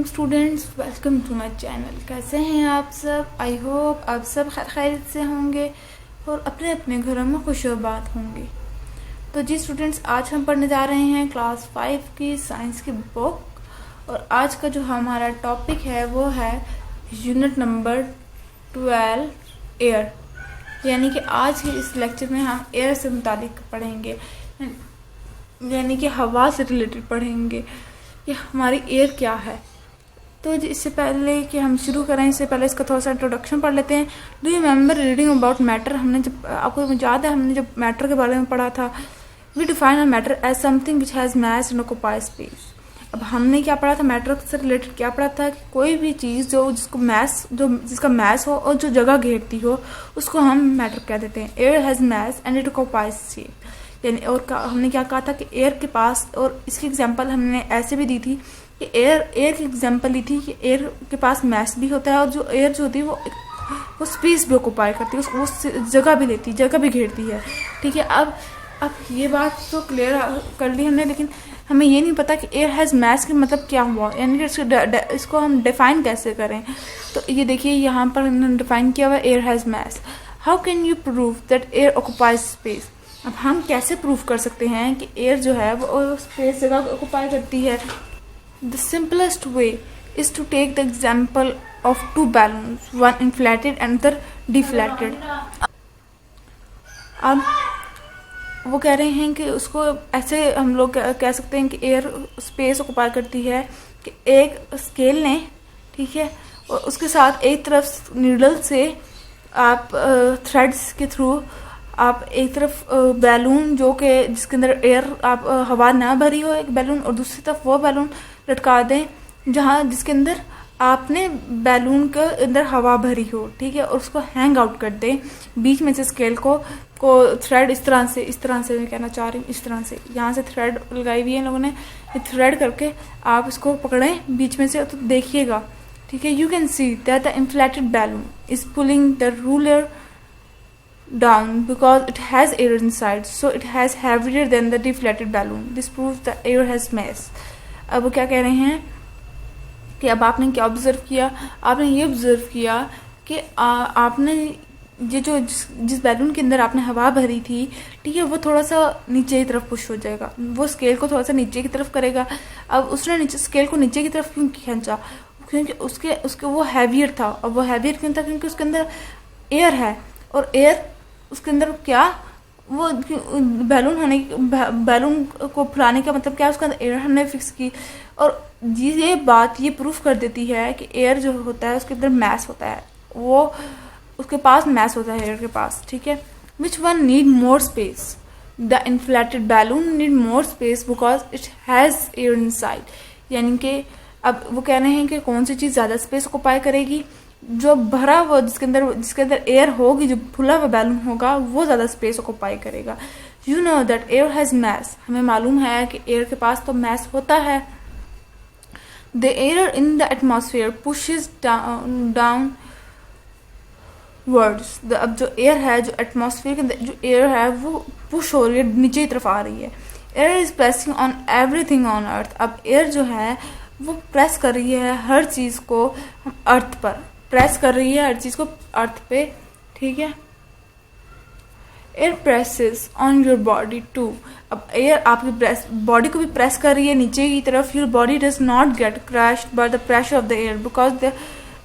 Students, welcome to my channel. कैसे हैं आप सब? आई होप आप सब खैरियत से होंगे और अपने अपने घरों में खुशबाद होंगे। तो जी स्टूडेंट्स, आज हम पढ़ने जा रहे हैं क्लास 5 की साइंस की बुक। और आज का जो हमारा टॉपिक है वो है यूनिट नंबर 12 एयर। यानी कि आज के इस लेक्चर में हम एयर से मुतालिक पढ़ेंगे, यानी कि हवा से रिलेटेड पढ़ेंगे कि हमारी एयर क्या है। तो इससे पहले कि हम शुरू करें, इससे पहले इसका थोड़ा सा इंट्रोडक्शन पढ़ लेते हैं। Do you remember reading about matter? हमने जब आपको याद है, हमने जब मैटर के बारे में पढ़ा था, we define a matter as something which has mass and occupy space. अब हमने क्या पढ़ा था? मैटर से रिलेटेड क्या पढ़ा था कि कोई भी चीज़ जिसका मैस हो और जो जगह घेरती हो उसको हम मैटर कह देते हैं। Air has mass and it occupies space. यानी और हमने क्या कहा था कि एयर के पास, और इसकी एग्जांपल हमने ऐसे भी दी थी कि एयर की एग्जांपल ली थी कि एयर के पास मैस भी होता है और जो एयर जो होती है वो स्पेस भी ऑक्यूपाई करती है, वो जगह भी लेती है, जगह भी घेरती है। ठीक है, अब ये बात तो क्लियर कर ली हमने, लेकिन हमें ये नहीं पता कि एयर हैज़ मैस का मतलब क्या हुआ, यानी कि इसको हम डिफाइन कैसे करें। तो ये देखिए, यहाँ पर हमने डिफाइन किया हुआ air has mass. How can you prove that air occupies space? अब हम कैसे प्रूव कर सकते हैं कि एयर जो है वो स्पेस जगह ऑक्यूपाई करती है? The simplest way is to take the example of two balloons, one inflated and other deflated. अब वो कह रहे हैं कि उसको ऐसे हम लोग कह सकते हैं कि एयर स्पेस ऑक्यूपाई करती है कि एक स्केल लें, ठीक है, और उसके साथ एक तरफ नीडल से आप थ्रेड्स के थ्रू आप एक तरफ बैलून जो कि जिसके अंदर एयर आप हवा ना भरी हो एक बैलून, और दूसरी तरफ वो बैलून लटका दें जिसके अंदर आपने बैलून के अंदर हवा भरी हो, ठीक है, और उसको हैंग आउट कर दें बीच में से स्केल को थ्रेड इस तरह से मैं कहना चाह रही हूँ, इस तरह से यहाँ से थ्रेड लगाई हुई है लोगों ने, ये थ्रेड करके आप इसको पकड़ें बीच में से, तो देखिएगा, ठीक है, you can see that the inflated balloon is pulling the ruler down because it has air inside, so it has heavier than the deflated balloon. This proves the air has mass. अब वो क्या कह रहे हैं कि अब आपने क्या ऑब्जर्व किया? आपने ये ऑब्जर्व किया कि आपने ये जिस बैलून के अंदर आपने हवा भरी थी, ठीक है, वो थोड़ा सा नीचे की तरफ पुश हो जाएगा, वो स्केल को थोड़ा सा नीचे की तरफ करेगा। अब उसने स्केल को नीचे की तरफ क्यों खींचा? क्योंकि उसके वो हैवियर था। और वो हैवियर क्यों था? क्योंकि उसके अंदर एयर है, और एयर उसके अंदर क्या, वो बैलून को फुलाने का मतलब क्या, उसके अंदर एयर हमने फिक्स की। और ये बात ये प्रूफ कर देती है कि एयर जो होता है उसके अंदर मैस होता है, वो उसके पास मैस होता है एयर के पास, ठीक है। Which one need more space? The inflated balloon need more space because it has air inside. यानी कि अब वो कह रहे हैं कि कौन सी चीज़ ज़्यादा स्पेस ऑक्यूपाई करेगी? जो भरा हुआ जिसके अंदर एयर होगी, जो फुला हुआ बैलून होगा, वो ज़्यादा स्पेस ऑक्यूपाई करेगा। You know that air has mass. हमें मालूम है कि एयर के पास तो मैस होता है। The air in the atmosphere pushes down words. अब जो एयर है, जो एटमॉस्फेयर के अंदर जो एयर है वो पुश हो रही है, नीचे की तरफ आ रही है। Air is pressing on everything on earth. अब एयर जो है वो प्रेस कर रही है हर चीज़ को अर्थ पर, प्रेस कर रही है हर चीज़ को अर्थ पे, ठीक है। Air presses on your body too. अब एयर आपकी बॉडी को भी प्रेस कर रही है नीचे की तरफ। Your body does not get crashed by the pressure of the air because there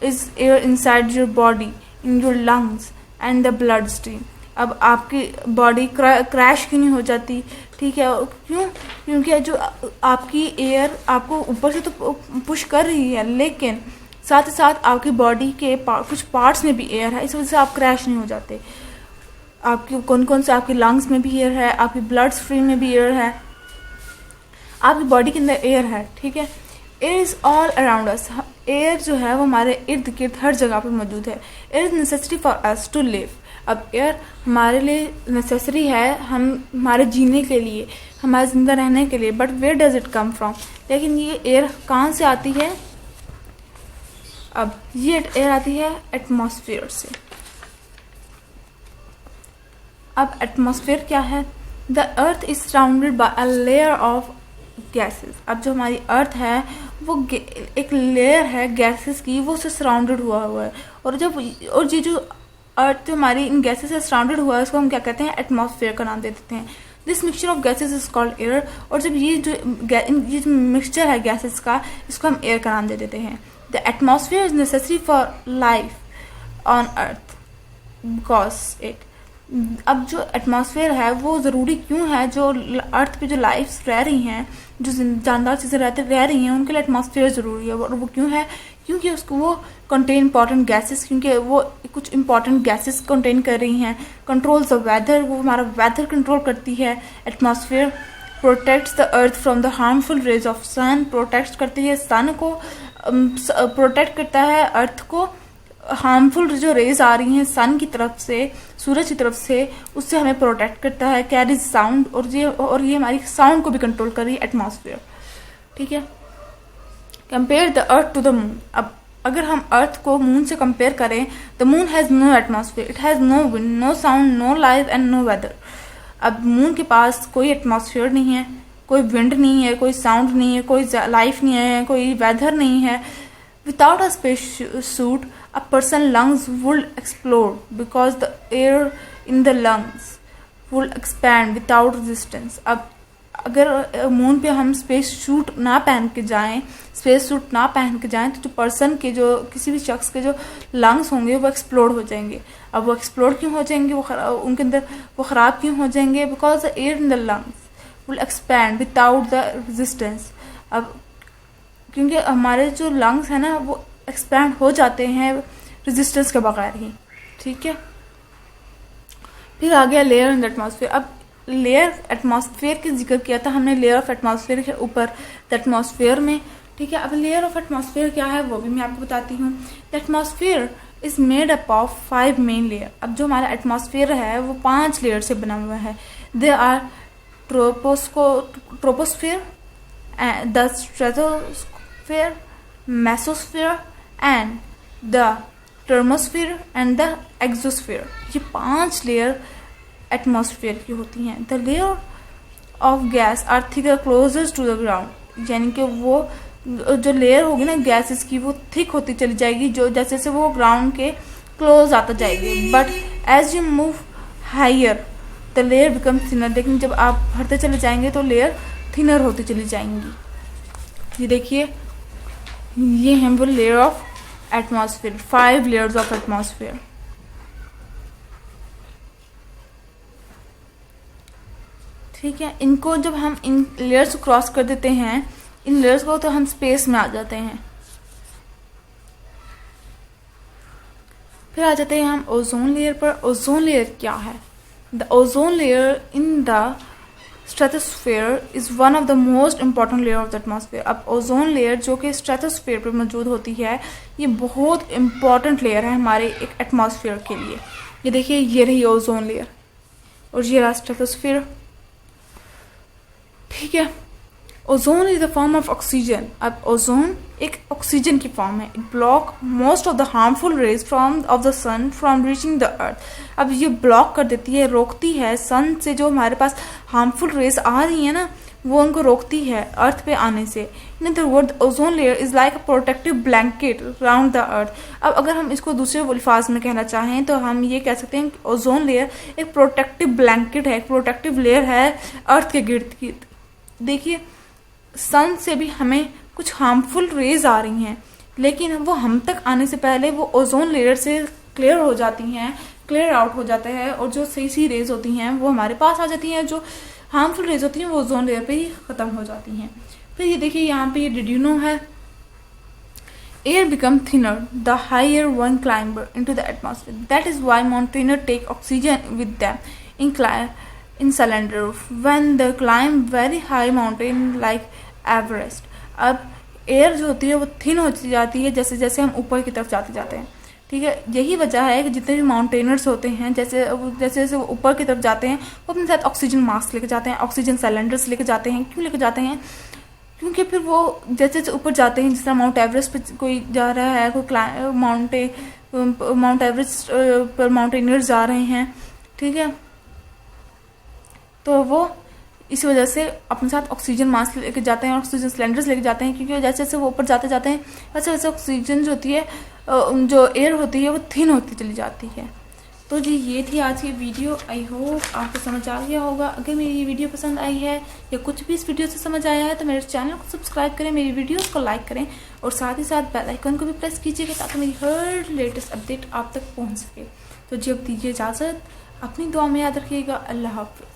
is air inside your body, in your lungs and the blood stream. अब आपकी बॉडी क्रैश क्यों नहीं हो जाती? ठीक है, क्यों? क्योंकि जो आपकी एयर आपको ऊपर से तो पुश कर रही है, लेकिन साथ ही साथ आपकी बॉडी के कुछ पार्ट्स में भी एयर है, इस वजह से आप क्रैश नहीं हो जाते। आपकी कौन से आपके लंग्स में भी एयर है, आपकी ब्लड स्ट्रीम में भी एयर है, आपकी बॉडी के अंदर एयर है, ठीक है। Air is all around us. Air जो है वो हमारे इर्द गिर्द हर जगह पर मौजूद है। Air is necessary for us to live. अब एयर हमारे लिए नेसेसरी है, हमारे जीने के लिए, हमारे जिंदा रहने के लिए। But where does it come from? लेकिन ये एयर कहाँ से आती है? अब ये एयर आती है एटमॉस्फेयर से। अब एटमॉस्फेयर क्या है? The earth is surrounded by a layer of gases. अब जो हमारी अर्थ है वो एक लेयर है गैसेस की, वो उससे सराउंडेड हुआ है। और ये जो अर्थ हमारी इन गैसेस से सराउंडेड हुआ है, उसको हम क्या कहते हैं, एटमॉस्फेयर का नाम दे देते हैं। This mixture of gases is called air. और जब ये जो मिक्सचर है गैसेस का, इसको हम एयर का नाम दे देते हैं। The atmosphere is necessary for life on earth because it. अब जो एटमॉस्फेयर है वो ज़रूरी क्यों है, जो अर्थ पे जो लाइफ्स रह रही हैं, जो जानदार चीज़ें रह रही हैं, उनके लिए एटमॉस्फेयर ज़रूरी है। और वो क्यों है, क्योंकि उसको वो कंटेन इंपॉर्टेंट गैसेस, क्योंकि वो कुछ इंपॉर्टेंट गैसेस कंटेन कर रही हैं। कंट्रोल्स द वेदर, वो हमारा वेदर कंट्रोल करती है। Atmosphere protects the earth from the harmful rays of sun, protect करती है सन को, प्रोटेक्ट करता है अर्थ को हार्मफुल जो रेज आ रही हैं सन की तरफ से, सूरज की तरफ से, उससे हमें प्रोटेक्ट करता है। कैरीज साउंड, और ये हमारी साउंड को भी कंट्रोल कर रही है एटमॉस्फेयर। ठीक है। Compare the earth to the moon. अब अगर हम अर्थ को मून से कंपेयर करें, the moon has no atmosphere, it has no wind, no sound, no life and no weather. अब मून के पास कोई एटमॉस्फेयर नहीं है, कोई विंड नहीं है, कोई साउंड नहीं है, कोई लाइफ नहीं है, कोई वेदर नहीं है। Without a space suit, a person's lungs would explode because the air in the lungs would expand without resistance. अब अगर मून पे हम स्पेस सूट ना पहन के जाएं, तो जो पर्सन के, जो किसी भी शख्स के जो लंग्स होंगे वो एक्सप्लोड हो जाएंगे। अब वो एक्सप्लोड क्यों हो जाएंगे, उनके अंदर वो ख़राब क्यों हो जाएंगे, because the air in the lungs will expand without the resistance. अब क्योंकि हमारे जो लंग्स हैं ना वो एक्सपैंड हो जाते हैं रेजिस्टेंस के बगैर ही। ठीक है। फिर आ गया लेयर इन द एटमॉस्फेयर। अब लेयर एटमॉस्फेयर की जिक्र किया था हमने, लेयर ऑफ एटमॉस्फेयर के ऊपर द एटमॉस्फेयर में। ठीक है। अब लेयर ऑफ एटमॉस्फेयर क्या है वो भी मैं आपको बताती हूँ। The atmosphere is made up of 5 main layer. अब जो हमारा एटमॉस्फेयर है वो 5 लेयर से बना हुआ है। They are troposphere, the stratosphere, mesosphere and the thermosphere and the exosphere. ये 5 लेयर एटमॉस्फेयर की होती हैं। The layer of gas are thicker closest to the ground, यानी कि वो जो लेयर होगी ना गैसेस की वो थिक होती चली जाएगी, जो जैसे जैसे वो ग्राउंड के क्लोज आता जाएगी। But as you move higher the layer become thinner, लेकिन जब आप बढ़ते चले जाएंगे तो लेयर थिनर होती चली जाएंगी। ये देखिए, ये हैं वो layer of atmosphere, 5 layers of atmosphere. ठीक है। इनको जब हम इन लेयर्स को क्रॉस कर देते हैं, इन लेयर्स को, तो हम स्पेस में आ जाते हैं। फिर आ जाते हैं हम ओजोन लेयर पर। ओजोन लेयर क्या है? The ozone layer in the stratosphere is one of the most important layer of the atmosphere. अब ओजोन लेयर जो कि स्ट्रेटोस्फेयर पर मौजूद होती है, ये बहुत इंपॉर्टेंट लेयर है हमारे एक एटमॉस्फेयर के लिए। ये देखिए, ये रही ओजोन लेयर और ये रहा स्ट्रेटोस्फेयर। ठीक है। Ozone is the form of oxygen. अब ओजोन एक ऑक्सीजन की फॉर्म है। It block most of the harmful rays from of the sun from reaching the earth. अब ये ब्लॉक कर देती है, रोकती है सन से जो हमारे पास हार्मफुल रेज आ रही है ना, वो उनको रोकती है अर्थ पे आने से। In other word, ozone layer is like a protective blanket around the earth. अब अगर हम इसको दूसरे अल्फाज में कहना चाहें तो हम ये कह सकते हैं कि ओजोन लेयर एक प्रोटेक्टिव ब्लैंकेट है, एक प्रोटेक्टिव लेयर है अर्थ के गिर्द गिर्द। देखिए, सन से भी हमें कुछ हार्मफुल रेज आ रही हैं, लेकिन वो हम तक आने से पहले वो ओजोन लेयर से क्लियर हो जाती हैं, क्लियर आउट हो जाते हैं, और जो सही रेज होती हैं वो हमारे पास आ जाती हैं। जो हार्मफुल रेज होती हैं वो ओजोन लेयर पे ही ख़त्म हो जाती हैं। फिर ये देखिए, यहाँ पे ये डिड्यूनो है। Air become thinner the higher one climber into the atmosphere, that is why mountaineer take oxygen with them in cylinder when they climb very high mountain like Everest। अब एयर जो होती है वो थिन होती जाती है जैसे जैसे हम ऊपर की तरफ जाते हैं। ठीक है। यही वजह है कि जितने भी माउंटेनर्स होते हैं, जैसे जैसे वो ऊपर की तरफ जाते हैं, वो अपने साथ ऑक्सीजन मास्क लेके जाते हैं, ऑक्सीजन सिलेंडर्स लेके जाते हैं। क्यों लेके जाते हैं? क्योंकि फिर वो जैसे जैसे ऊपर जाते हैं, जिस तरह माउंट एवरेस्ट पे कोई जा रहा है, कोई माउंट एवरेस्ट पर माउंटेनर्स जा रहे हैं, ठीक है, तो वो इसी वजह से अपने साथ ऑक्सीजन मास्क लेके जाते हैं, ऑक्सीजन सिलेंडर्स लेके जाते हैं, क्योंकि जैसे जैसे वो ऊपर जाते जाते हैं वैसे वैसे ऑक्सीजन जो होती है, जो एयर होती है वो थिन होती चली जाती है। तो जी ये थी आज की वीडियो। आई होप आपको समझ आ गया होगा। अगर मेरी ये वीडियो पसंद आई है या कुछ भी इस वीडियो से समझ आया है तो मेरे चैनल को सब्सक्राइब करें, मेरी वीडियोस को लाइक करें और साथ ही साथ बेल आइकन को भी प्रेस कीजिएगा ताकि मेरी हर लेटेस्ट अपडेट आप तक पहुंच सके। तो जी अब दीजिए इजाज़त, अपनी दुआ में याद रखिएगा। अल्लाह हाफ़िज़।